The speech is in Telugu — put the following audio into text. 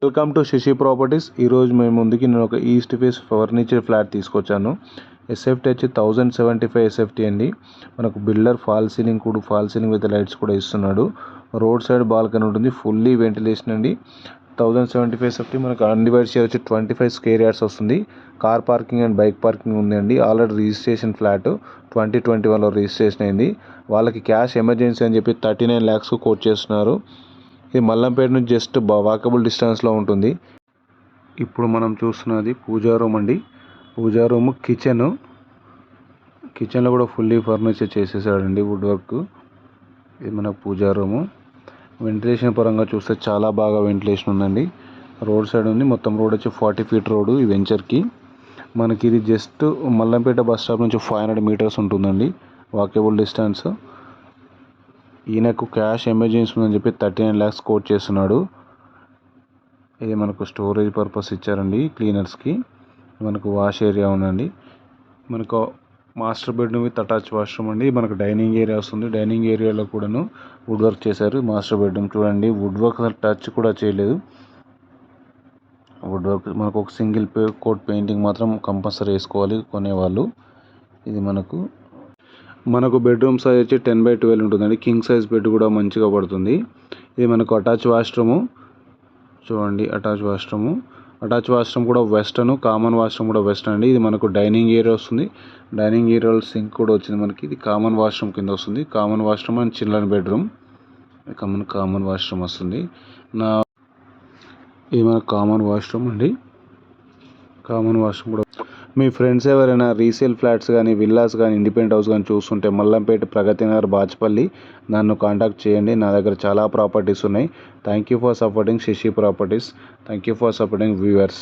Welcome to Shashi properties. ఈరోజు మేము ముందుకి నేను ఒక ఈస్ట్ ఫేస్ ఫర్నిచర్ ఫ్లాట్ తీసుకొచ్చాను. ఎస్ఎఫ్టీ వచ్చి 1075 ఎస్ఎఫ్టీ అండి. మనకు builder fall ceiling with lights కూడా ఇస్తున్నాడు. రోడ్ సైడ్ బాల్కనీ ఉంటుంది, ఫుల్లీ వెంటిలేషన్ అండి. 1075 ఎస్ఎఫ్టీ మనకు అన్డివైడ్ షేర్ వచ్చి 25 స్క్వేర్ యార్డ్స్ వస్తుంది. Car parking and bike parking ఉందండి. ఆల్రెడీ రిజిస్ట్రేషన్ ఫ్లాట్ 2021లో రిజిస్ట్రేషన్ అయింది. వాళ్ళకి క్యాష్ ఎమర్జెన్సీ అని చెప్పి 39 lakhs కోట్ చేస్తున్నారు. ఇది మల్లంపేట నుంచి జస్ట్ వాకబుల్ డిస్టెన్స్లో ఉంటుంది. ఇప్పుడు మనం చూస్తున్నది పూజా రూమ్ అండి. పూజా రూమ్ కిచెన్లో కూడా ఫుల్లీ ఫర్నిచర్ చేసేసాడండి, వుడ్ వర్క్. ఇది మన పూజా రూము. వెంటిలేషన్ పరంగా చూస్తే చాలా బాగా వెంటిలేషన్ ఉందండి. రోడ్ సైడ్ ఉంది, మొత్తం రోడ్ వచ్చి 40 feet రోడ్ ఈ వెంచర్కి. మనకి ఇది జస్ట్ మల్లంపేట బస్ స్టాప్ నుంచి 500 meters ఉంటుందండి, వాకబుల్ డిస్టెన్స్. ఈయనకు క్యాష్ ఎమర్జెన్సీ ఉందని చెప్పి 39 lakhs కోట్ చేస్తున్నాడు. ఇది మనకు స్టోరేజ్ పర్పస్ ఇచ్చారండి, క్లీనర్స్కి. మనకు వాష్ ఏరియా ఉందండి. మనకు master bedroom with attach washroom అండి. మనకు డైనింగ్ ఏరియా వస్తుంది. డైనింగ్ ఏరియాలో కూడాను వుడ్ వర్క్ చేశారు. మాస్టర్ బెడ్రూమ్ చూడండి, వుడ్ వర్క్ అసలు టచ్ కూడా చేయలేదు. వుడ్ వర్క్ మనకు ఒక సింగిల్ కోట్ పెయింటింగ్ మాత్రం కంపల్సరీ వేసుకోవాలి కొనేవాళ్ళు. ఇది మనకు బెడ్రూమ్ సైజ్ వచ్చి 10/12 ఉంటుందండి. కింగ్ సైజ్ బెడ్ కూడా మంచిగా పడుతుంది. ఇది మనకు అటాచ్ వాష్రూము చూడండి. అటాచ్ వాష్రూమ్ కూడా వెస్టర్న్, కామన్ వాష్రూమ్ కూడా వెస్టర్న్ అండి. ఇది మనకు డైనింగ్ ఏరియా వస్తుంది. డైనింగ్ ఏరియాలో సింక్ కూడా వచ్చింది మనకి. ఇది కామన్ వాష్రూమ్ కింద వస్తుంది. Common washroom and children bedroom. Common washroom వస్తుంది. ఇది మన కామన్ వాష్రూమ్ అండి. కామన్ వాష్రూమ్ కూడా. మీ ఫ్రెండ్స్ ఎవరైనా రీసేల్ ఫ్లాట్స్ కానీ, విల్లాస్ కానీ, ఇండిపెండెంట్ హౌస్ కానీ చూస్తుంటే మల్లంపేట, ప్రగతి నగర్, బాచ్పల్లి నన్ను కాంటాక్ట్ చేయండి. నా దగ్గర చాలా ప్రాపర్టీస్ ఉన్నాయి. Thank you for supporting Shashi properties. Thank you for supporting viewers.